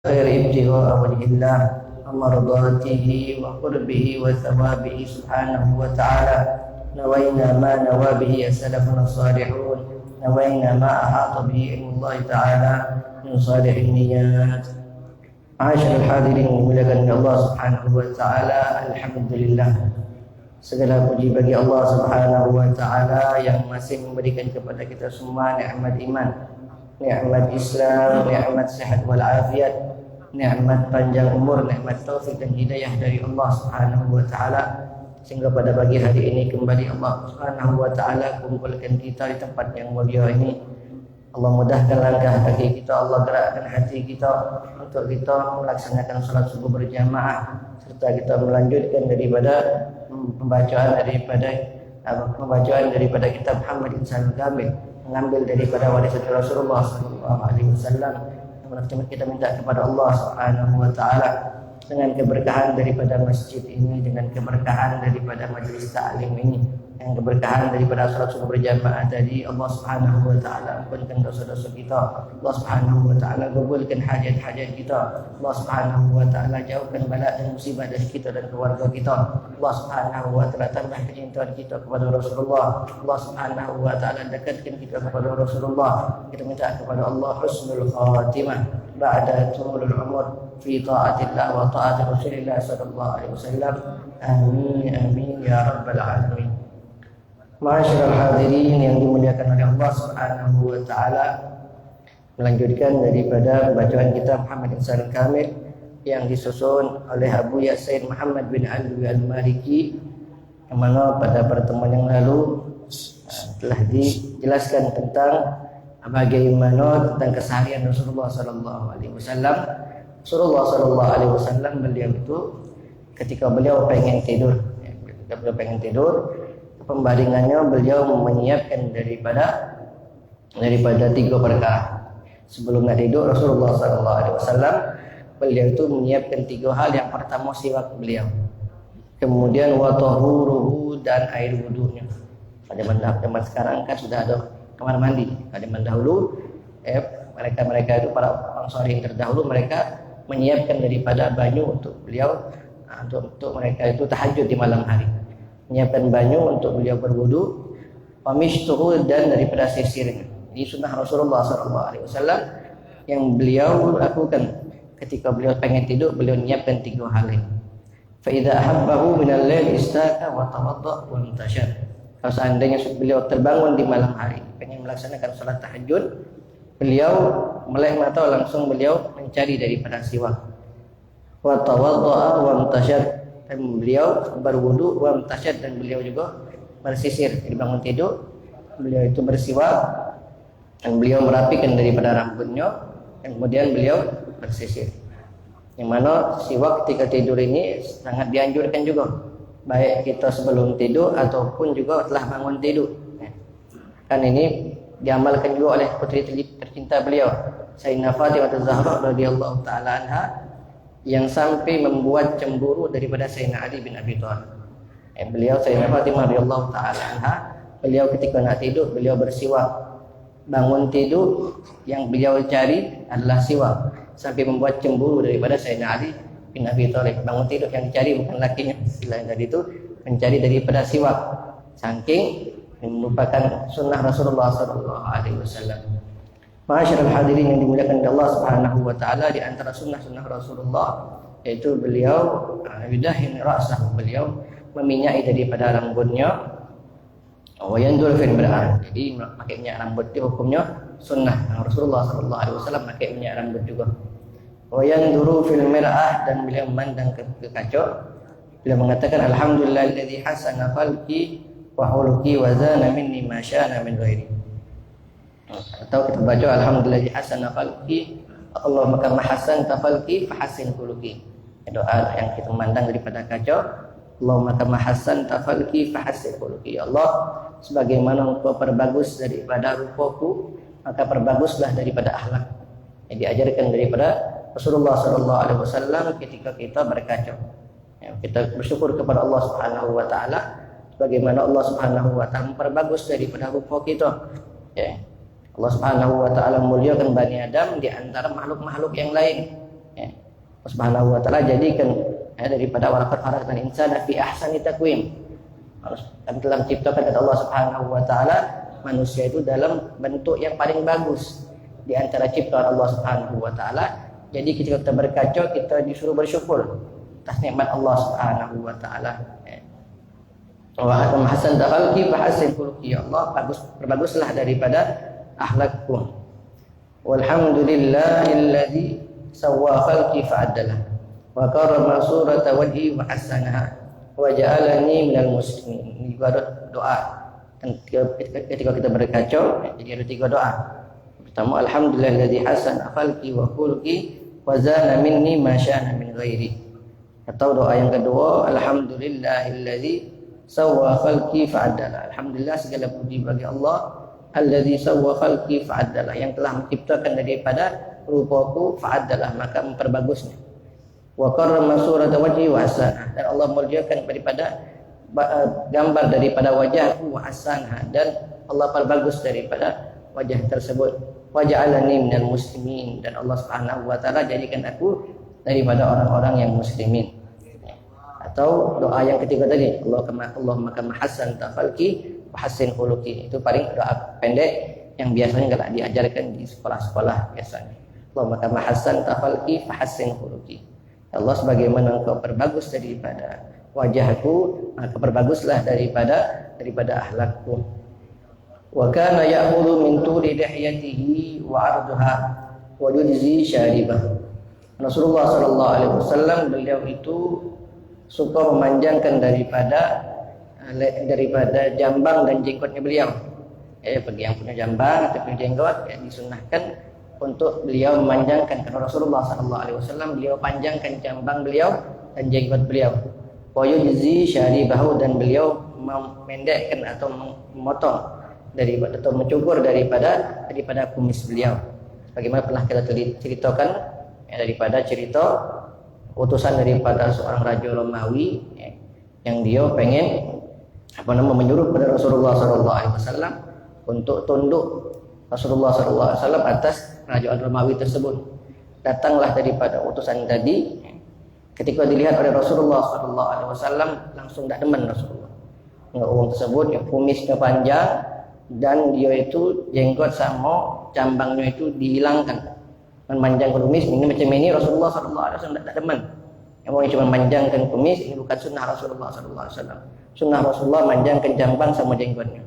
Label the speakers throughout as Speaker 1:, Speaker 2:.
Speaker 1: خير ابتغاء وجه الله ومرضاته وقربه وثوابه سبحانه وتعالى. نوينا ما نوى به سلفنا الصالحون، نوينا ما أحاط به علم الله تعالى من صالح النيات. معاشر الحاضرين dimuliakan Allah Subhanahu wa taala, alhamdulillah. Segala puji bagi Allah Subhanahu wa taala yang masih memberikan kepada kita semua nikmat iman, nikmat Islam, nikmat sehat wal afiat, nikmat panjang umur, nikmat taufik dan hidayah dari Allah Subhanahu wa taala, sehingga pada pagi hari ini kembali Allah Subhanahu wa taala kumpulkan kita di tempat yang mulia ini. Allah mudahkan langkah kaki kita, Allah gerakkan hati kita untuk kita melaksanakan salat subuh berjamaah, serta kita melanjutkan daripada pembacaan daripada kitab Muhammad Insan Kamil, mengambil daripada warisan Rasulullah sallallahu alaihi wasallam. Kita minta kepada Allah Subhanahu wa taala dengan keberkahan daripada masjid ini, dengan keberkahan daripada majlis ta'lim ini, yang keberkahan daripada salat subuh berjamaah tadi, Allah Subhanahu wa taala ampunkan dosa-dosa kita, Allah Subhanahu wa taala kabulkan hajat-hajat kita, Allah Subhanahu wa taala jauhkan bala dan musibah dari kita dan keluarga kita, Allah Subhanahu wa taala tambah kecintaan kita kepada Rasulullah, Allah Subhanahu wa taala dekatkan kita kepada Rasulullah. Kita minta kepada Allah husnul khatimah ba'da tulul umur fi ta'atillah wa ta'ati Rasulillah sallallahu alaihi wasallam. Amin amin ya rabbal alamin. Ma'asyiral hadirin yang dimuliakan oleh Allah Subhanahu wa taala, melanjutkan daripada bacaan kitab Muhammad Insan Kamil yang disusun oleh Abu Yasin Muhammad bin Alwi Al-Maliki, yang mana pada pertemuan yang lalu telah dijelaskan tentang bagaimana tentang keseharian Rasulullah sallallahu alaihi wasallam. Rasulullah sallallahu alaihi wasallam beliau itu ketika beliau pengen tidur, pembaringannya beliau menyiapkan daripada 3 perkara. Sebelum nak tidur Rasulullah sallallahu alaihi wasallam beliau itu menyiapkan 3 hal. Yang pertama siwak beliau, kemudian wa tahuruhu dan air wudunya. Pada zaman sekarang kan sudah ada kamar mandi. Pada zaman dahulu mereka itu para bangsa yang terdahulu, mereka menyiapkan daripada banyu untuk beliau, untuk mereka itu tahajud di malam hari, menyiapkan banyu untuk beliau berwudu, pamishtuhu dan daripada sisirnya. Ini sunnah Rasulullah SAW yang beliau lakukan ketika beliau pengen tidur. Beliau menyiapkan 3 hal ini. Fa idza ahabbahu min al-lail istaka wa tawadda wa intashar. Kalau seandainya beliau terbangun di malam hari pengen melaksanakan salat tahajud, beliau melek mata langsung beliau mencari daripada siwak. Wa tawadda wa intashar, dan beliau berwudu, wa mutasyad, dan beliau juga bersisir. Jadi bangun tidur beliau itu bersiwak, dan beliau merapikan daripada rambutnya, dan kemudian beliau bersisir. Yang mana siwak ketika tidur ini sangat dianjurkan juga, baik kita sebelum tidur ataupun juga telah bangun tidur. Kan ini diamalkan juga oleh putri tercinta beliau, Sayyidina Fatimah Az-Zahra radhiyallahu taala anha, yang sampai membuat cemburu daripada Sayyidina Ali bin Abi Thalib. Beliau Sayyidina Fatimah radhiyallahu taala anha, beliau ketika nak tidur beliau bersiwak. Bangun tidur yang beliau cari adalah siwak, sampai membuat cemburu daripada Sayyidina Ali bin Abi Thalib. Bangun tidur yang dicari bukan lakinya, selain tadi itu mencari daripada siwak, saking merupakan sunnah Rasulullah sallallahu alaihi wasallam. Ma'asyiral hadirin yang dimuliakan oleh Allah Subhanahu wa taala, di antara sunnah-sunnah Rasulullah yaitu beliau yudahin ra'sahu, beliau meminyaki daripada rambutnya, wa yandur fil mir'ah. Jadi pakai minyak rambut itu hukumnya sunnah. Rasulullah sallallahu alaihi wasallam pakai minyak rambut juga. Wa yanduru fil mir'ah, dan beliau memandang ke kaca. Beliau mengatakan alhamdulillahilladzi hasana khalqi wa khuluqi wa zana minni ma sya'ana min ghairi. Atau kita baca alhamdulillah hasana khalqi, Allahumma kama hasanta khalqi fa hasin khuluqi. Doa yang kita memandang daripada kaca, Allahumma kama hasanta khalqi fa hasin khuluqi. Ya Allah, sebagaimana Engkau perbagus daripada rupaku, maka perbaguslah daripada akhlak. Yang diajarkan daripada Rasulullah sallallahu alaihi wasallam ketika kita berkaca. Kita bersyukur kepada Allah Subhanahu wa taala bagaimana Allah Subhanahu wa taala memperbagus daripada rupa kita. Allah Subhanahu wa taala muliakan Bani Adam di antara makhluk-makhluk yang lain. Ya. Allah Subhanahu wa taala jadikan daripada walaqad khalaqnal insana fi ahsani taqwim. Kami telah menciptakan kata Allah Subhanahu wa taala manusia itu dalam bentuk yang paling bagus di antara ciptaan Allah Subhanahu wa taala. Jadi ketika kita berkacau, kita disuruh bersyukur atas nikmat Allah Subhanahu wa taala. Wa atam hasan khalqi fa hasin khuluqi. Ya Allah, perbaguslah daripada akhlakku. Walhamdulillahilladzi sawwa khalqi fa adalah wa karrama surata wajhi wa hasanaha wa ja'alani minal muslimin. Ini juga doa ketika kita berkacau. Jadi ada 3 doa. Pertama, alhamdulillahilladzi hasana khalqi wa khuluqi wa zana minni ma sya'na min ghairi. Atau doa yang kedua, alhamdulillahilladzi sawwa khalqi fa'adala. Alhamdulillah, segala puji bagi Allah alladzi sawwa khalqi fa'adala, yang telah menciptakan daripada rupaku fa'adala, maka memperbagusnya. Wa karrama surata wajhi wa hasanah, dan Allah muliakan daripada gambar daripada wajahku wa hasanah, dan Allah perbagus daripada wajah tersebut. Wa ja'alani minal muslimin, dan Allah Subhanahu wa taala jadikan aku daripada orang-orang yang muslimin. Atau doa yang ketiga tadi, Allahumma kama hassanta khalqi wa hassin khuluqi. Itu paling doa pendek yang biasanya enggak diajarkan di sekolah-sekolah biasanya. Allahumma kama hassanta khalqi fa hassin khuluqi. Allah, sebagaimana engkau perbagus daripada wajahku, maka perbaguslah daripada akhlakku. Wa kana ya'khudhu min tuli lihyatihi wa 'arduha wa yujzi syaribah. Rasulullah sallallahu alaihi wasallam, beliau itu suka memanjangkan daripada jambang dan jenggotnya beliau. Bagi yang punya jambang atau punya jenggot, disunnahkan untuk beliau memanjangkan, karena Rasulullah SAW beliau panjangkan jambang beliau dan jenggot beliau. Wa yujzi syaribahu, dan beliau memendekkan atau memotong atau mencukur daripada kumis beliau. Bagaimana pernah kita ceritakan daripada cerita utusan daripada seorang raja Romawi yang dia pengen menyuruh kepada Rasulullah SAW untuk tunduk Rasulullah SAW atas kerajaan Romawi tersebut. Datanglah daripada utusan tadi, ketika dilihat oleh Rasulullah SAW langsung tidak demen Rasulullah. Orang tersebut yang kumisnya panjang dan dia itu jenggot sama cambangnya itu dihilangkan. Memanjangkan kumis ini macam ini, Rasulullah SAW tidak deman. Yang orang cuma manjangkan kumis, ini bukan sunnah Rasulullah SAW. Sunnah Rasulullah manjangkan jambang sama jenggotnya.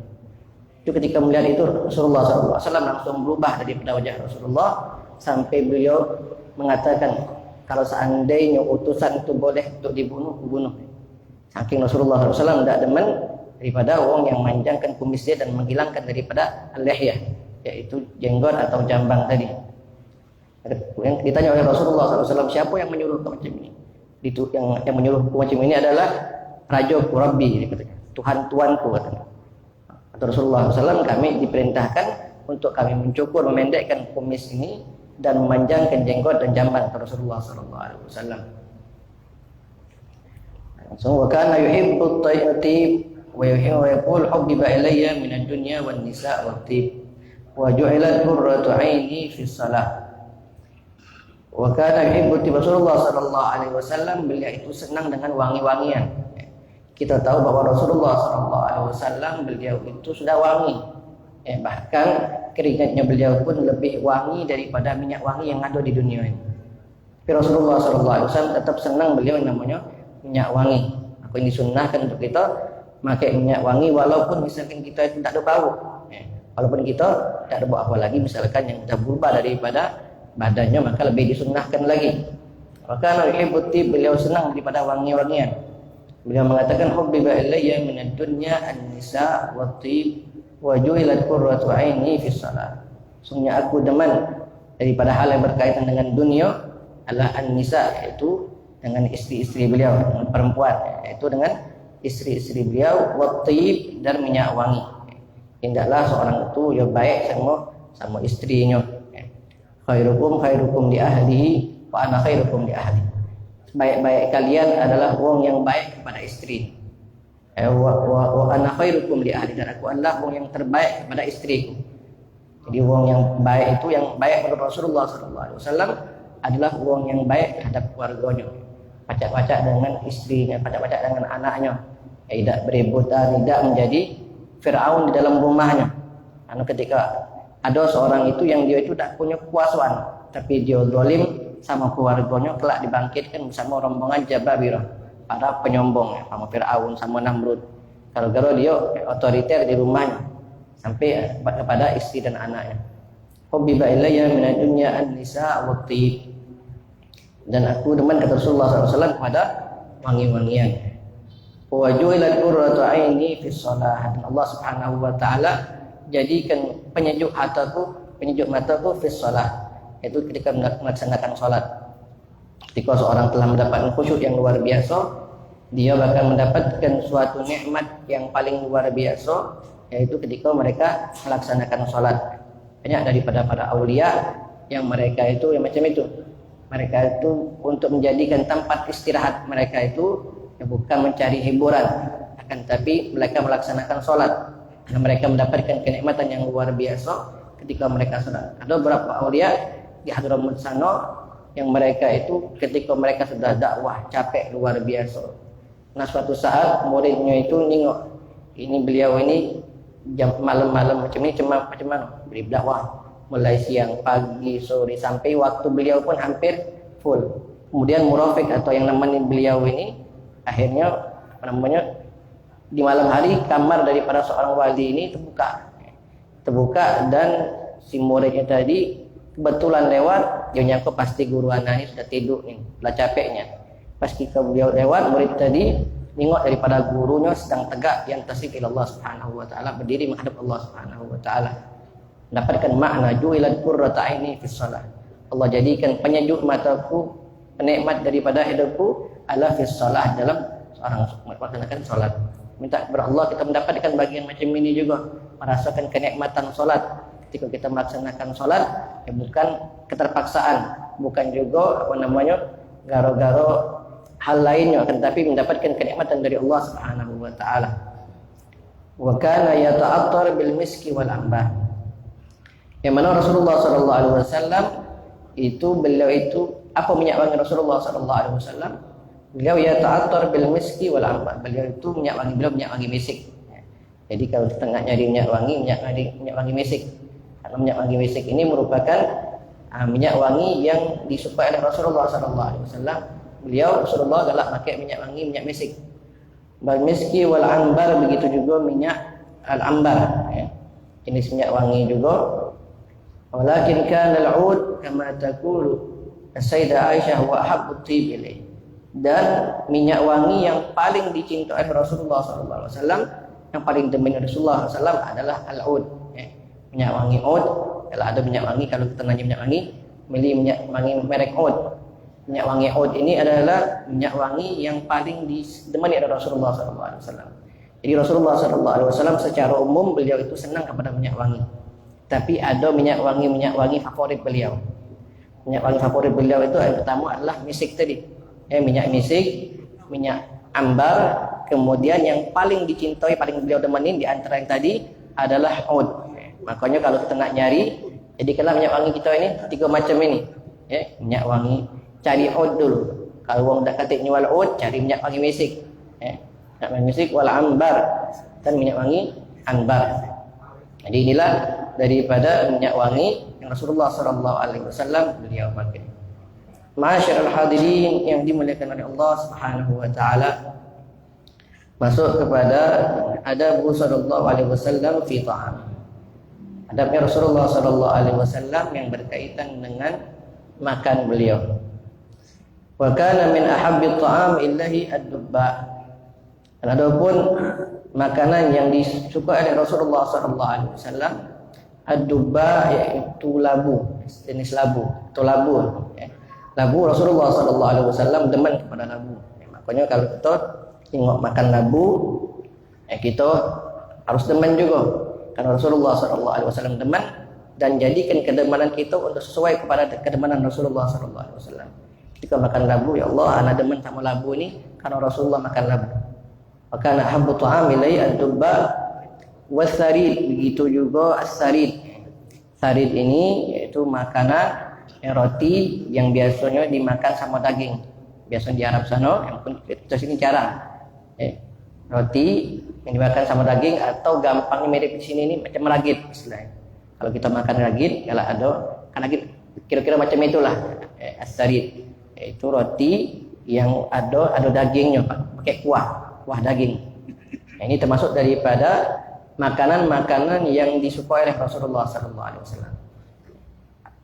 Speaker 1: Itu ketika melihat itu, Rasulullah SAW langsung berubah daripada wajah Rasulullah, sampai beliau mengatakan, kalau seandainya utusan itu boleh untuk dibunuh, bunuh. Saking Rasulullah SAW tidak deman daripada orang yang manjangkan kumisnya dan menghilangkan daripada al-lihyah, yaitu jenggot atau jambang tadi. Yang ditanya oleh Rasulullah SAW, siapa yang menyuruh macam ini? Itu yang menyuruh macam ini adalah Raja Rabbi, Tuhan Tuanku, katanya. Atau Rasulullah SAW, kami diperintahkan untuk kami mencukur, memendekkan kumis ini dan memanjangkan jenggot dan jambang. Rasulullah SAW. So, wa kana yuhibbu at-tayyib wa yuhibbu yaqul hubbiba ilayya min ad-dunya wan nisa' wat tib wa ju'ilat qurratu 'aini fi shalah. Wa kana yuhibbu Rasulullah sallallahu alaihi wasallam, beliau itu senang dengan wangi-wangian. Kita tahu bahwa Rasulullah sallallahu alaihi wasallam beliau itu sudah wangi. Bahkan keringatnya beliau pun lebih wangi daripada minyak wangi yang ada di dunia ini. Tapi Rasulullah sallallahu alaihi wasallam tetap senang beliau yang namanya minyak wangi. Aku ini sunnahkan untuk kita pakai minyak wangi walaupun misalkan kita itu tidak ada bau. Walaupun kita tidak ada bau, apalagi misalkan yang kita berubah daripada badannya, maka lebih disunnahkan lagi. Maka Nabi Putih beliau senang daripada wangi-wangian. Beliau mengatakan hubbiba ilayya min ad-dunya an-nisa wa tib wa ju'ilat qurratu 'aini fi shalah. Sungguhnya aku demen daripada hal yang berkaitan dengan dunia adalah an-nisa, yaitu dengan istri-istri beliau, dengan perempuan, yaitu dengan istri-istri beliau, wa tib, dan minyak wangi. Hendaklah seorang itu ya baik sama istrinya. Khairukum li ahlihi wa ana khairukum li ahli. Baik-baik kalian adalah orang yang baik kepada istri. Wa ana khairukum li ahli, dan aku adalah orang yang terbaik kepada istriku. Jadi orang yang baik itu yang baik menurut Rasulullah SAW adalah uang yang baik terhadap keluarganya. Pacak-pacak dengan istrinya, pacak-pacak dengan anaknya. Tidak berebutan, tidak menjadi Fir'aun di dalam rumahnya. Karena ketika ada seorang itu yang dia itu tak punya kuasaan, tapi dia zalim sama keluarganya, kelak dibangkitkan bersama rombongan Jababirah, para penyombong, sama Fir'aun, sama Namrud. Gara-gara dia otoriter di rumahnya, sampai kepada istri dan anaknya. Hubbiba ilayya minad dunya an-nisa wa thib. Dan aku demen, kata Rasulullah SAW, kepada wangi-wangian. Wa ju'ilat qurratu aini fi shalah. Dan Allah Subhanahu wa taala jadikan penyejuk hatiku, penyejuk mataku fi shalah, itu ketika melaksanakan salat. Ketika seorang telah mendapatkan khusyuk yang luar biasa, dia bakal mendapatkan suatu nikmat yang paling luar biasa, yaitu ketika mereka melaksanakan salat. Banyak daripada para aulia yang mereka itu yang macam itu. Mereka itu untuk menjadikan tempat istirahat mereka itu bukan mencari hiburan, akan tapi mereka melaksanakan sholat. Dan mereka mendapatkan kenikmatan yang luar biasa ketika mereka sholat. Ada beberapa aulia di Hadramut sana yang mereka itu ketika mereka sudah dakwah capek luar biasa. Nah suatu saat muridnya itu nengok, ini beliau ini jam malam-malam macam ini macam mana beri dakwah, mulai siang, pagi, sore, sampai waktu beliau pun hampir full. Kemudian murafik atau yang namanya beliau ini akhirnya di malam hari kamar daripada seorang wali ini terbuka dan si muridnya tadi kebetulan lewat. Dia nyangka pasti guru anak ini sudah tidur nih, lah capeknya. Pas kita beliau lewat, murid tadi nengok daripada gurunya sedang tegak yang tasik ila Allah Subhanahu wa taala, berdiri menghadap Allah Subhanahu wa taala. Mendapatkan makna ju'ilat qurratu aini fi shalah. Allah jadikan penyejuk mataku, penikmat daripada hidupku ala fi shalah, dalam seorang melaksanakan salat. Minta kepada Allah kita mendapatkan bagian macam ini juga, merasakan kenikmatan salat. Ketika kita melaksanakan salat, ya bukan keterpaksaan, bukan juga garo-garo hal lainnya, akan tapi mendapatkan kenikmatan dari Allah Subhanahu wa taala. Wa kana yata'attar bil miski wal ambar. Yang mana Rasulullah sallallahu alaihi wasallam itu beliau itu apa minyak wangi Rasulullah sallallahu alaihi wasallam? Beliau yata'attar bil miski wal ambar. Beliau itu minyak wangi misik. Jadi kalau kita nak nyari minyak wangi misik. Karena minyak wangi misik ini merupakan minyak wangi yang disukai oleh Rasulullah sallallahu alaihi wasallam. Beliau Rasulullah galak pakai minyak wangi, minyak misik. Bal miski wal ambar, begitu juga minyak al-ambar, ya. Jenis minyak wangi juga. Walakin kana al-ud kama taqulu as-sayyidah Aisyah wa ahabbu at-tib ilayhi. Dan minyak wangi yang paling dicintai oleh Rasulullah sallallahu alaihi wasallam, yang paling demen Rasulullah sallallahu alaihi wasallam adalah al-ud, ya. Minyak wangi ud. Kalau ada minyak wangi, kalau kita nanya minyak wangi, milih minyak wangi merek ud. Minyak wangi oud ini adalah minyak wangi yang paling ditemani oleh Rasulullah SAW. Jadi Rasulullah SAW secara umum beliau itu senang kepada minyak wangi. Tapi ada minyak wangi favorit beliau. Minyak wangi favorit beliau itu yang pertama adalah misik tadi. Minyak misik, minyak ambar. Kemudian yang paling dicintai, paling beliau demenin di antara yang tadi adalah oud. Makanya kalau kita nak nyari, jadi kalau minyak wangi kita ini 3 macam ini. Minyak wangi, cari oud dulu. Kalau orang dah kata jual oud, cari minyak wangi misik. Minyak wangi misik wal ambar, dan minyak wangi ambar. Jadi inilah daripada minyak wangi yang Rasulullah SAW beliau pakai. Ma'asyiral hadirin yang dimuliakan oleh Allah Subhanahu wa taala. Masuk kepada adab sallallahu alaihi wasallam fi ta'am. Adabnya Rasulullah sallallahu alaihi wasallam yang berkaitan dengan makan beliau. Wa kana min ahabbi ta'am illahi ad-dubba. Dan adapun makanan yang disukai oleh Rasulullah sallallahu alaihi wasallam, ad-dubba, yaitu labu, jenis labu atau labu. Labu Rasulullah sallallahu alaihi wasallam demen kepada labu. Makanya kalau kita tengok makan labu, kita harus demen juga. Karena Rasulullah sallallahu alaihi wasallam demen, dan jadikan kedemanan kita untuk sesuai kepada kedemanan Rasulullah sallallahu alaihi wasallam. Ketika makan labu, ya Allah, ana demen sama labu ini karena Rasulullah makan labu. Maka ana habbu ta'am ilai ad-dubba was-sarid, begitu juga as-sarid. Sarid ini yaitu makanan roti yang biasanya dimakan sama daging. Biasanya di Arab sana, yang pun kita sini jarang. Roti yang dimakan sama daging, atau gampangnya mirip di sini ini macam ragit istilahnya. Kalau kita makan ragit, kalau ada kan ragit kira-kira macam itulah. As-sarid, yaitu roti yang ada dagingnya, pakai kuah daging. Ini termasuk daripada makanan-makanan yang disukai oleh Rasulullah sallallahu alaihi wasallam.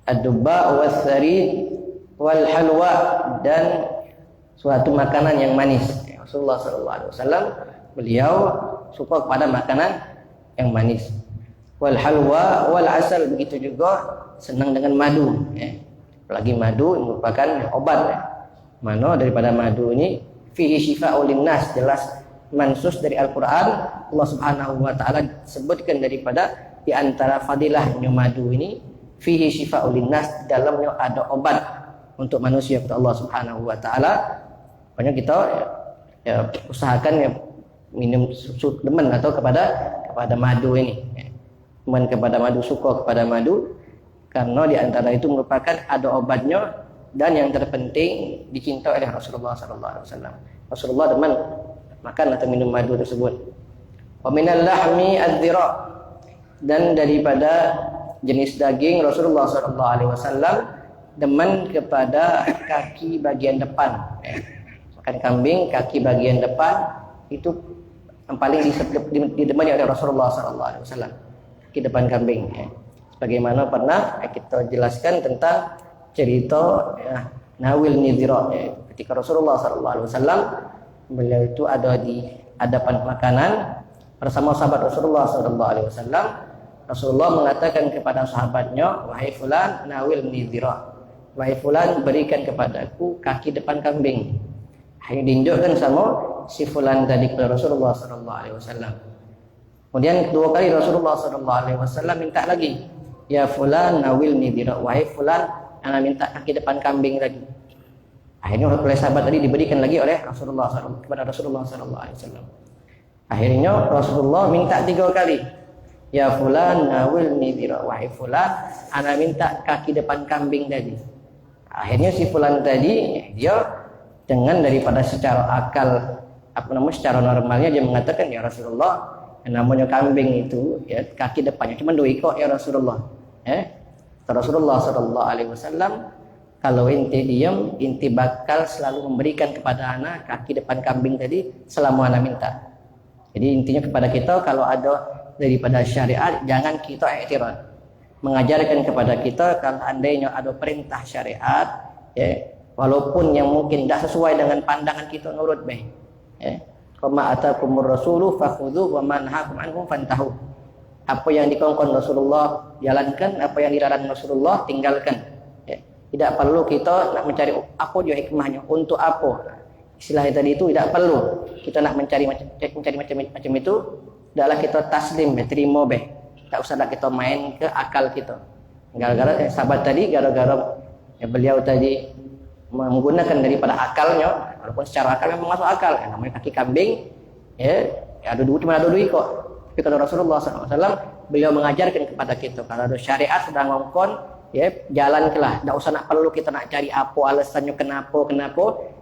Speaker 1: Ad-duba was-sarid wal halwa, dan suatu makanan yang manis. Rasulullah sallallahu alaihi wasallam beliau suka kepada makanan yang manis. Wal halwa wal asal, begitu juga senang dengan madu. Apalagi madu merupakan obat. Mana daripada madu ini fihi syifa'ul linnas, jelas mansus dari Al-Quran. Allah Subhanahu wa ta'ala sebutkan daripada di antara fadilahnya madu ini, fihi syifa'ul linnas, dalamnya ada obat untuk manusia, kata Allah Subhanahu wa ta'ala. Pokoknya kita usahakan minum demen atau kepada madu ini. Demen kepada madu, suka kepada madu, karena di antara itu merupakan ada obatnya, dan yang terpenting dicintai oleh Rasulullah sallallahu alaihi wasallam. Rasulullah demen makan atau minum madu tersebut. Wa minal lahmi adh-dhira, dan daripada jenis daging Rasulullah sallallahu alaihi wasallam demen kepada kaki bagian depan. Makan kambing kaki bagian depan itu yang paling didemani oleh Rasulullah sallallahu alaihi wasallam. Kaki depan kambing. Sebagaimana pernah kita jelaskan tentang cerita Nawil Nidhira, ketika Rasulullah sallallahu alaihi wasallam beliau itu ada di hadapan makanan bersama sahabat Rasulullah sallallahu alaihi wasallam. Rasulullah mengatakan kepada sahabatnya, wahai fulan nawil nidhira, wahai fulan berikan kepadaku kaki depan kambing. Hanya ditunjukkan sama si fulan tadi kepada Rasulullah sallallahu alaihi wasallam. Kemudian kedua kali Rasulullah sallallahu alaihi wasallam minta lagi, ya fulan nawil nidhira, wahai fulan ana minta kaki depan kambing lagi. Akhirnya oleh sahabat tadi diberikan lagi oleh Rasulullah kepada Rasulullah sallallahu alaihi wasallam. Akhirnya Rasulullah minta 3 kali. Ya fulan nawil nidhira, wahai fulan ana minta kaki depan kambing tadi. Akhirnya si fulan tadi dia dengan daripada secara akal secara normalnya dia mengatakan, ya Rasulullah, yang namanya kambing itu ya kaki depannya cuma 2 ekor ya Rasulullah. Rasulullah sallallahu alaihi wasallam, kalau inti diam, inti bakal selalu memberikan kepada anak kaki depan kambing tadi selama anak minta. Jadi intinya kepada kita, kalau ada daripada syariat jangan kita i'tirad. Mengajarkan kepada kita kalau andainya ada perintah syariat, walaupun yang mungkin tidak sesuai dengan pandangan kita, nurut baik. Kama atakumur rasulu fakhudhu wa man nahakum anhu fantahu. Apa yang dikongkon Rasulullah jalankan, apa yang dilarang Rasulullah tinggalkan. Tidak perlu kita nak mencari apa dia hikmahnya, untuk apa. Istilah tadi itu tidak perlu kita nak mencari macam itu. Adalah kita taslim, terima beh. Tak usah nak kita main ke akal kita. Gara-gara sahabat tadi, gara-gara beliau tadi menggunakan daripada akalnya, walaupun secara akal memang masuk akal. Namanya kaki kambing, ada 2 cuma ada 2 ekor. Tapi kata Rasulullah SAW, beliau mengajarkan kepada kita, kalau ada syariat sedang ngongkon, jalan kelah. Tak usah nak perlu kita nak cari apa alasannya, kenapa.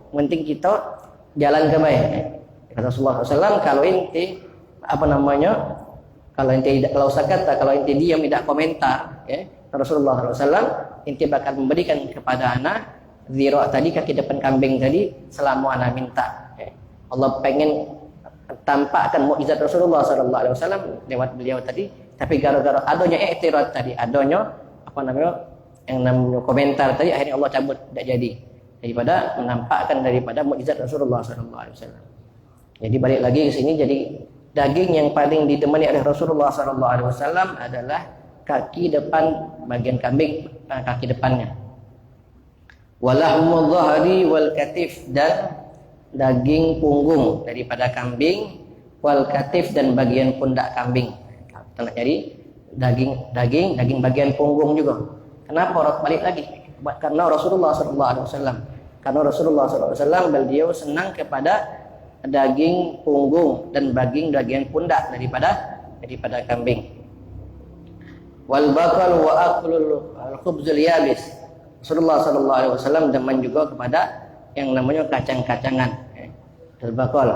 Speaker 1: Penting kita jalan ke baik. Kata Rasulullah SAW, kalau inti kalau inti tidak, kalau saya kata, kalau inti diam tidak komentar, Rasulullah SAW, inti bakal memberikan kepada anak zira tadi, kaki depan kambing tadi, selama anak minta. Allah pengen tampakkan mukjizat Rasulullah sallallahu alaihi wasallam lewat beliau tadi, tapi gara-gara adanya i'tirad tadi, adanya yang namanya komentar tadi, akhirnya Allah cabut, tidak jadi, daripada menampakkan daripada mukjizat Rasulullah sallallahu alaihi wasallam. Jadi balik lagi ke sini, jadi daging yang paling ditemani oleh Rasulullah sallallahu alaihi wasallam adalah kaki depan bagian kambing, kaki depannya. Walahmul dhahri wal katif, dan daging punggung daripada kambing, wal katif, dan bagian pundak kambing. Kita nak cari daging bagian punggung juga. Kenapa balik lagi? Karena Rasulullah sallallahu alaihi wasallam. Karena Rasulullah sallallahu alaihi wasallam beliau senang kepada daging punggung dan bagian pundak daripada kambing. Wal bakal wa aklul khubzul yabis, Rasulullah sallallahu alaihi wasallam demen juga kepada yang namanya kacang-kacangan, al-baqal,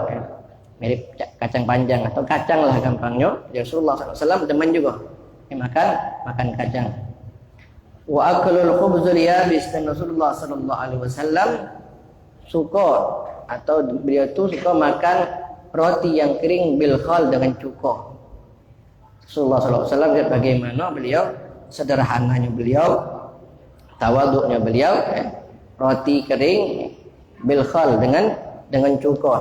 Speaker 1: mirip kacang panjang atau kacang lah gampangnya. Rasulullah sallallahu alaihi wasallam demen juga makan kacang. Wa aklul khubzul yabis, dan Rasulullah sallallahu alaihi wasallam suka atau beliau tu suka makan roti yang kering bil khal dengan cuka. Rasulullah sallallahu alaihi wasallam bagaimana beliau sederhananya beliau, tawaduknya beliau, roti kering bil khal dengan cuka.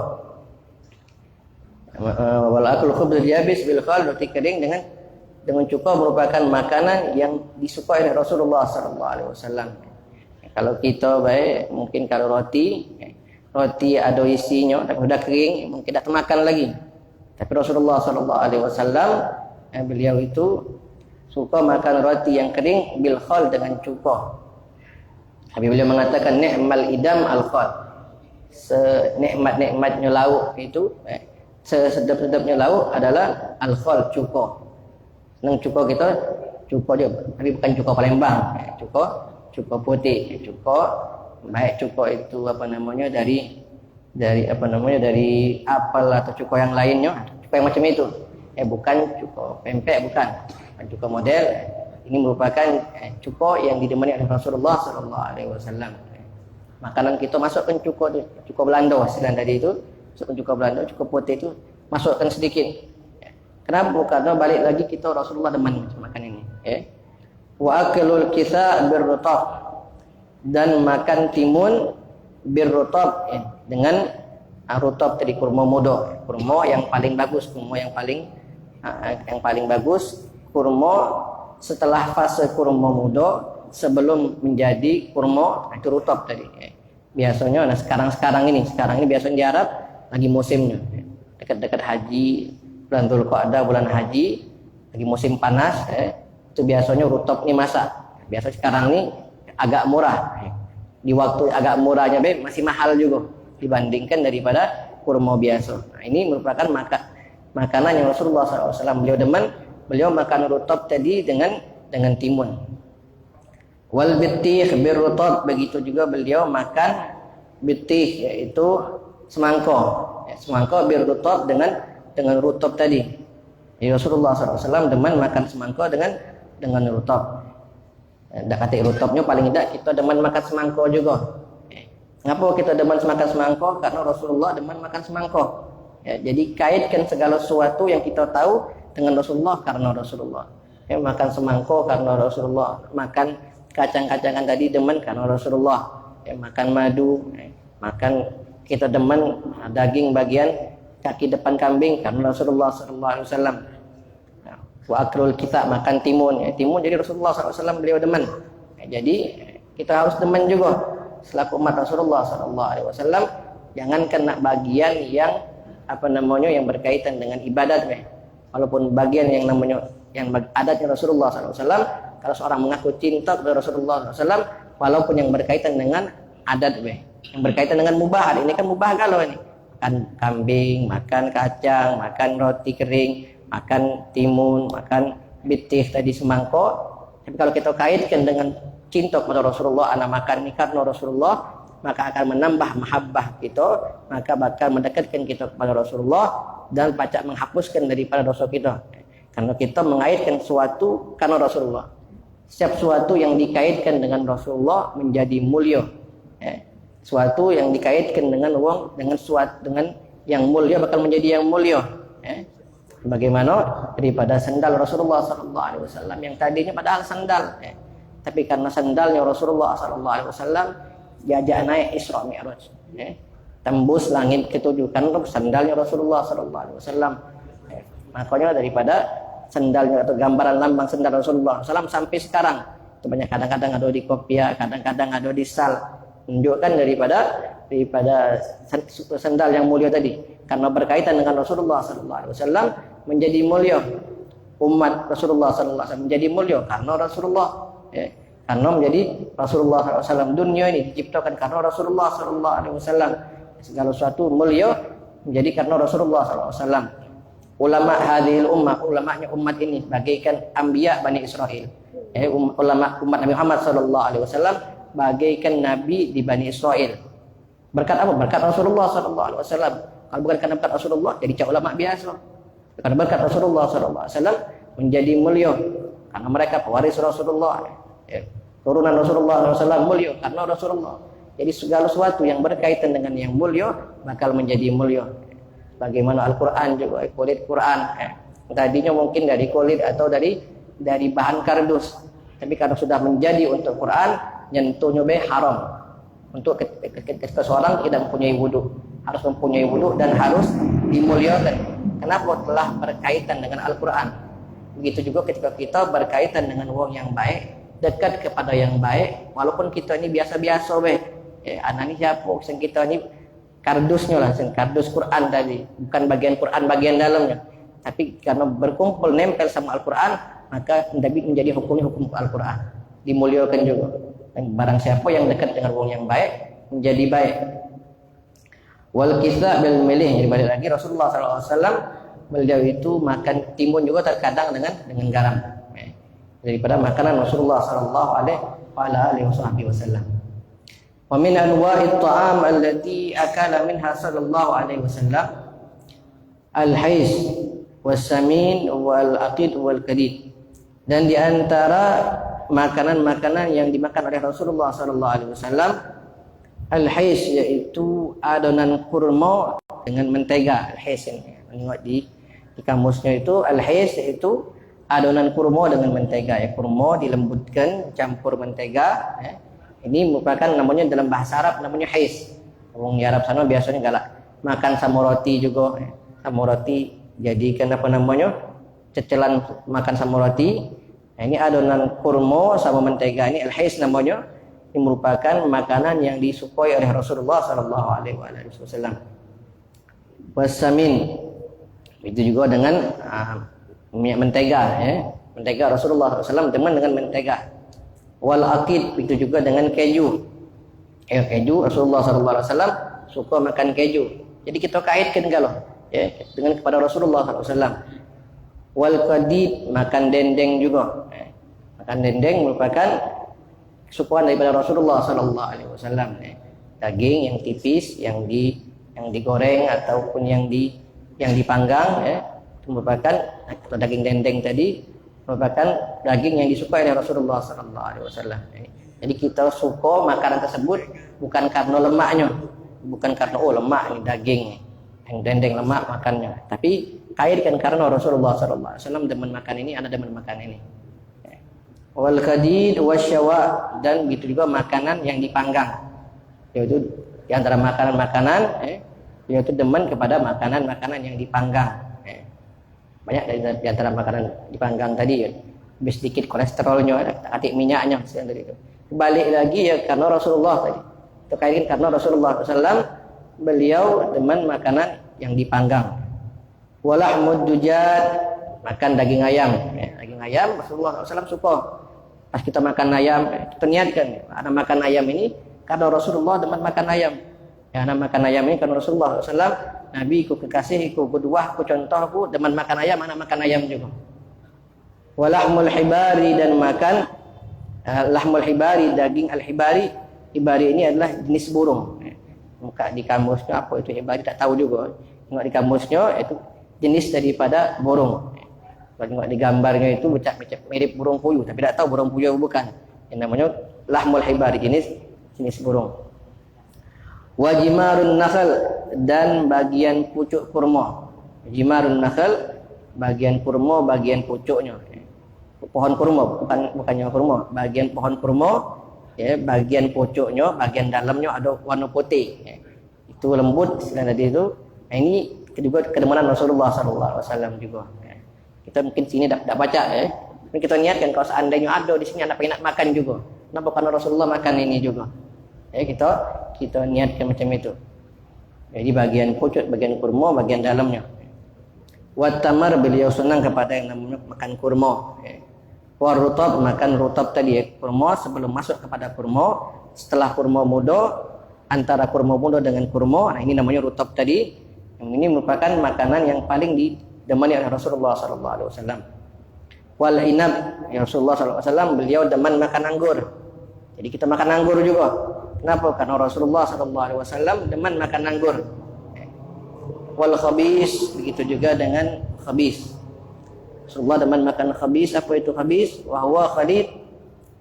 Speaker 1: Wal akul khubzul yabis bil khal, roti kering dengan cuka merupakan makanan yang disukai oleh Rasulullah sallallahu alaihi wasallam. Kalau kita baik mungkin kalau roti ada isinya tapi sudah kering mungkin tak termakan lagi. Tapi Rasulullah sallallahu alaihi wasallam beliau itu suka makan roti yang kering bil khal dengan cuka. Tapi beliau mengatakan ni'mal idam al khal. Senikmat-nikmatnya lauk itu sesedap-sedapnya lauk adalah al khal, cuka. Nang cuka kita cuka dia, tapi bukan cuka Palembang, cuka putih, baik cuka itu dari apel atau cuka yang lainnya, cuka yang macam itu, bukan cuka pempek, bukan cuka model. Ini merupakan cuka yang didemani oleh Rasulullah sallallahu alaihi wasallam. Makanan kita masukkan cuka Belanda, selain tadi itu masukkan cuka Belanda, cuka putih itu masukkan sedikit. Kenapa? Karena balik lagi kita Rasulullah demen makan ini. Wa aklul kisa birrutab, dan makan timun birrutab, dengan rutab tadi, kurma muda, kurma yang paling bagus, kurma setelah fase kurma muda sebelum menjadi kurma itu rutab tadi. Biasanya sekarang ini biasanya di Arab lagi musimnya, dekat-dekat haji, bulan Dzulqa'dah, bulan haji, lagi musim panas, itu biasanya rutab ini masak. Biasa sekarang ini agak murah. Di waktu agak murahnya masih mahal juga dibandingkan daripada kurma biasa. Nah, ini merupakan makanan yang Rasulullah SAW beliau demen. Beliau makan rutab tadi dengan timun. Wal bitih bir rutab, begitu juga beliau makan bitih, yaitu semangka. Semangka bir rutab dengan rutab tadi. Rasulullah SAW demen makan semangka dengan rutab. Dak kata rutabnya paling tidak kita demen makan semangka juga. Ngapa kita demen makan semangka? Karena Rasulullah demen makan semangka. Jadi kaitkan segala sesuatu yang kita tahu dengan Rasulullah karena Rasulullah. Makan semangka karena Rasulullah. Makan kacang-kacangan tadi demen karena Rasulullah. Makan madu, makan kita demen daging bagian kaki depan kambing karena Rasulullah sallallahu alaihi wasallam. Wa akrul kita makan timun, timun jadi Rasulullah sallallahu alaihi wasallam beliau demen. Jadi kita harus demen juga selaku umat Rasulullah sallallahu alaihi wasallam, jangan kena bagian yang yang berkaitan dengan ibadat. Walaupun bagian yang adatnya Rasulullah sallallahu alaihi wasallam, kalau seorang mengaku cinta kepada Rasulullah sallallahu alaihi wasallam, walaupun yang berkaitan dengan adat yang berkaitan dengan mubah, ini kan mubah kalau ini. Makan kambing, makan kacang, makan roti kering, makan timun, makan bitih tadi semangka. Tapi kalau kita kaitkan dengan cinta kepada Rasulullah, anak makan ini karena Rasulullah, maka akan menambah mahabbah kita, maka bakal mendekatkan kita kepada Rasulullah dan pacak menghapuskan daripada dosa kita. Karena kita mengaitkan sesuatu karena Rasulullah. Setiap sesuatu yang dikaitkan dengan Rasulullah menjadi mulia. Suatu yang dikaitkan dengan yang mulia bakal menjadi yang mulia. Bagaimana daripada sandal Rasulullah sallallahu alaihi wasallam yang tadinya padahal sandal, tapi karena sandalnya Rasulullah sallallahu alaihi wasallam diajak naik Isra Mi'raj, tembus langit ketujuh karena sandalnya Rasulullah sallallahu alaihi wasallam. Makanya daripada sandalnya atau gambaran lambang sandal Rasulullah SAW sampai sekarang itu banyak, kadang-kadang ada di kopiah, kadang-kadang ada di sal, menunjukkan daripada sandal yang mulia tadi, karena berkaitan dengan Rasulullah SAW menjadi mulia. Umat Rasulullah SAW menjadi mulia karena Rasulullah, karena menjadi Rasulullah SAW. Dunia ini diciptakan karena Rasulullah SAW. Segala sesuatu mulia menjadi karena Rasulullah SAW. Ulama hadhil ummah, ulamanya umat ini bagaikan anbiya Bani Israel. Ulama umat Nabi Muhammad SAW bagaikan nabi di Bani Israel. Berkat apa? Berkat Rasulullah sallallahu alaihi wasallam. Kalau bukan karena berkat Rasulullah, jadi cak ulama biasa. Karena berkat Rasulullah sallallahu alaihi wasallam menjadi mulia karena mereka pewaris Rasulullah. Ya. Turunan Rasulullah SAW mulia karena Rasulullah. Jadi segala sesuatu yang berkaitan dengan yang mulia bakal menjadi mulia. Bagaimana Al-Quran juga, kulit Quran. Tadinya mungkin dari kulit atau dari bahan kardus. Tapi kalau sudah menjadi untuk Quran, nyentuhnya haram. Untuk ketika seorang tidak mempunyai wudu, harus mempunyai wudu dan harus dimuliakan. Kenapa? Telah berkaitan dengan Al-Quran. Begitu juga ketika kita berkaitan dengan wong yang baik, dekat kepada yang baik, walaupun kita ini biasa-biasa anak ini siapa? Kita ini kardusnya lah, kardus Quran tadi, bukan bagian Quran bagian dalamnya. Tapi karena berkumpul nempel sama Al-Quran, maka menjadi hukumnya hukum Al-Quran, dimuliakan juga. Dan barang siapa yang dekat dengan wong yang baik menjadi baik. Wal kisah bil milih, jadi balik lagi Rasulullah SAW, beliau itu makan timun juga terkadang dengan garam. Daripada makanan Rasulullah sallallahu alaihi wasallam. Wa min anwa'it ta'am allati akala minha sallallahu alaihi wasallam al-hais was-samin wal-aqid wal-kadid. Dan di antara makanan-makanan yang dimakan oleh Rasulullah sallallahu alaihi wasallam al-hais, yaitu adonan kurma dengan mentega. Al-hais ini tengok di kamusnya itu al-hais yaitu adonan kurma dengan mentega. Kurma dilembutkan campur mentega. Ini merupakan namanya dalam bahasa Arab namanya hais. Orang di Arab sana biasanya galak makan sama roti juga. Sama roti jadikan apa namanya? Cecelan makan sama roti. Ini adonan kurma sama mentega ini al-hais namanya. Ini merupakan makanan yang disukai oleh Rasulullah sallallahu alaihi wasallam. Wasamin, itu juga dengan minyak mentega, mentega Rasulullah SAW teman dengan mentega. Wal aqid, itu juga dengan keju. Keju Rasulullah SAW suka makan keju. Jadi kita kaitkan kalau dengan kepada Rasulullah SAW. Wal qadid, makan dendeng juga. Makan dendeng merupakan kesukaan daripada Rasulullah SAW. Daging yang tipis, yang digoreng ataupun yang dipanggang. Merupakan daging dendeng tadi merupakan daging yang disukai oleh Rasulullah SAW. Jadi kita suka makanan tersebut bukan karena lemaknya, bukan karena lemak ini daging, yang dendeng lemak makannya, tapi kaitkan karena Rasulullah SAW demen makan ini, ana demen makan ini. Wal kadid wasyawa, dan begitu juga makanan yang dipanggang, yaitu di antara makanan-makanan yaitu demen kepada makanan-makanan yang dipanggang. Banyak dari antara makanan dipanggang tadi lebih sedikit kolesterolnya, atik minyaknya dari itu. Balik lagi karena Rasulullah tadi. Terkait karena Rasulullah SAW beliau demen makanan yang dipanggang. Walahmud dujad, makan daging ayam. Daging ayam Rasulullah SAW suka. Pas kita makan ayam, kita niatkan ada makan ayam ini karena Rasulullah demen makan ayam. Anak makan ayam ini karena Rasulullah SAW. Nabi ku kekasihku, kedua ku contohku, demen makan ayam, anak makan ayam juga. Walahmul hibari, dan makan lahmul hibari, daging al-hibari. Hibari ini adalah jenis burung. Muka di kamusnya apa itu hibari tak tahu juga. Tengok di kamusnya itu jenis daripada burung. Kalau tengok di gambarnya itu becak-becak mirip burung puyuh, tapi tak tahu burung puyuh bukan. Yang namanya lahmul hibari, jenis burung. Wajimarun nakhl, dan bagian pucuk kurma. Jimarun nakhl, bagian kurma, bagian pucuknya. Pohon kurma, bukannya kurma, bagian pohon kurma, bagian pucuknya, bagian dalamnya ada warna putih. Itu lembut dan tadi itu. Ini juga kedemenan Rasulullah SAW juga. Kita mungkin sini tak baca kita niatkan kalau seandainya ada di sini anak pengen makan juga. Kenapa? Karena Rasulullah makan ini juga. Kita niatkan macam itu. Jadi bagian pucuk, bagian kurma, bagian dalamnya. Watamar, beliau senang kepada yang namanya makan kurma. Warutab, makan rutab tadi kurma sebelum masuk kepada kurma. Setelah kurma muda, antara kurma muda dengan kurma, nah ini namanya rutab tadi. Yang ini merupakan makanan yang paling didemani oleh Rasulullah SAW. Wal inab, Rasulullah SAW beliau demen makan anggur. Jadi kita makan anggur juga. Kenapa? Karena Rasulullah SAW demen makan anggur. Wal khabis, begitu juga dengan khabis. Rasulullah demen makan khabis. Apa itu khabis? Wa huwa khalid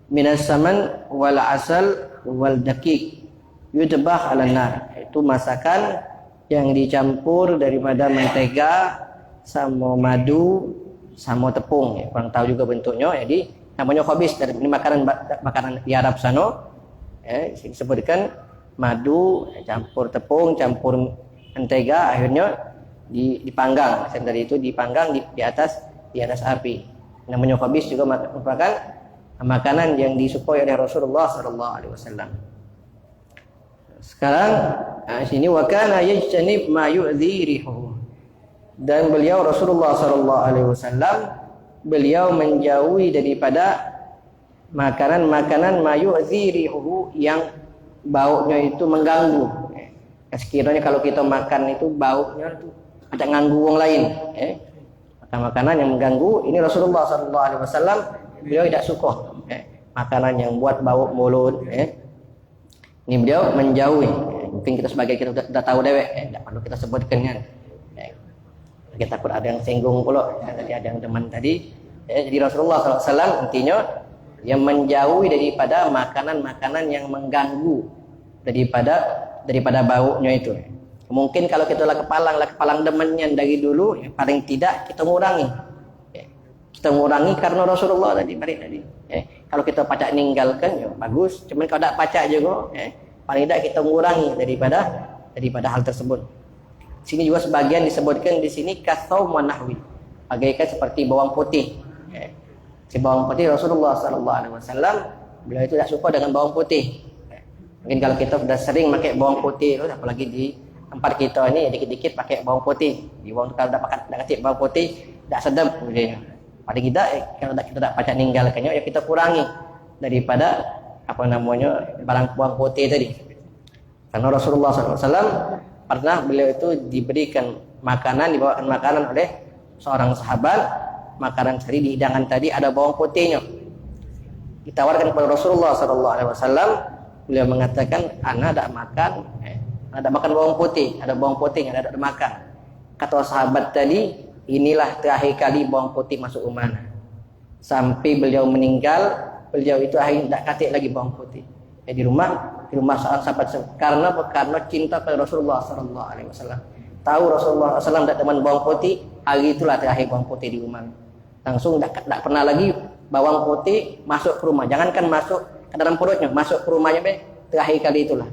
Speaker 1: minas saman wal asal wal daqiq yudbah 'alan nar. Itu masakan yang dicampur daripada mentega sama madu sama tepung. Kurang tahu juga bentuknya. Jadi namanya khabis. Ini makanan di Arab sana. Disebutkan madu campur tepung campur mentega, akhirnya dipanggang. Dari itu dipanggang di atas api. Namanya khabis juga merupakan makanan yang disukai oleh Rasulullah SAW. Sekarang sini wa kana yajtanib ma yu'dhi rihu. Dan beliau Rasulullah SAW beliau menjauhi daripada makanan-makanan ma yu'dhi rihu yang baunya itu mengganggu. Sekiranya kalau kita makan itu baunya itu ada ganggu orang lain. Makanan yang mengganggu ini Rasulullah SAW beliau tidak suka. Makanan yang buat bau mulut. Ini beliau menjauhi. Mungkin kita sebagai kita sudah tahu dewek. Tidak perlu kita sebutkan kan. Kita takut ada yang singgung pula. Tadi ada yang teman tadi. Jadi Rasulullah SAW intinya yang menjauhi daripada makanan-makanan yang mengganggu daripada baunya itu. Mungkin kalau kita lah kepalang demennya dari dulu, paling tidak kita mengurangi. Kita mengurangi karena Rasulullah tadi balik tadi. Kalau kita pacak ninggalkan, ya bagus. Cuman kalau tidak pacak juga, paling tidak kita mengurangi daripada hal tersebut. Sini juga sebagian disebutkan di sini kasaum wa nahwi, bagaikan seperti bawang putih. Si bawang putih Rasulullah SAW beliau itu tidak suka dengan bawang putih. Mungkin kalau kita sudah sering pakai bawang putih, apalagi di tempat kita ini dikit-dikit pakai bawang putih. Di bawang kalau tidak kecil bawang putih tidak sedap. Paling tidak kalau kita tidak pacak ninggalkannya, ya kita kurangi daripada barang bawang putih tadi. Karena Rasulullah SAW pernah beliau itu dibawakan makanan oleh seorang sahabat. Makanan tadi di hidangan tadi ada bawang putihnya. Ditawarkan kepada Rasulullah SAW, beliau mengatakan, "Ana tidak makan bawang putih, ada bawang putih yang ada makan." Kata sahabat tadi, inilah terakhir kali bawang putih masuk umana. Sampai beliau meninggal, beliau itu akhirnya tidak katik lagi bawang putih. Di rumah seorang sahabat karena cinta kepada Rasulullah SAW. Tahu Rasulullah SAW tidak teman bawang putih, hari itulah terakhir bawang putih di rumah. Langsung tidak pernah lagi bawang putih masuk ke rumah. Jangankan masuk ke dalam perutnya, masuk ke rumahnya terakhir kali itulah.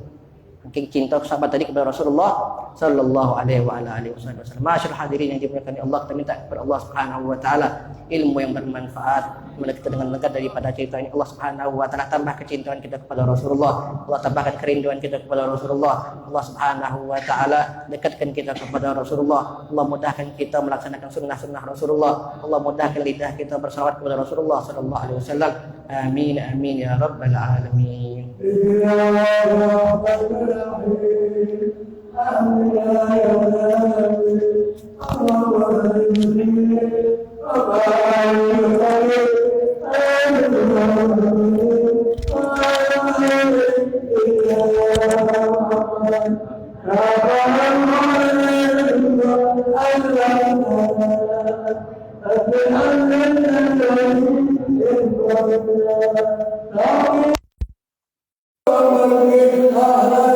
Speaker 1: Mungkin cinta sahabat tadi kepada Rasulullah sallallahu alaihi wasallam. Masyaallah hadirin yang dimuliakan Allah, kita minta kepada Allah Subhanahu wa taala ilmu yang bermanfaat, kita dengan dekat daripada ceritanya Allah Subhanahu wa taala, tambah kecintaan kita kepada Rasulullah, Allah tambahkan kerinduan kita kepada Rasulullah, Allah Subhanahu wa taala dekatkan kita kepada Rasulullah, Allah mudahkan kita melaksanakan sunnah-sunnah Rasulullah, Allah mudahkan lidah kita bersalawat kepada Rasulullah sallallahu alaihi wasallam. Amin amin ya rabbal alamin.
Speaker 2: Allah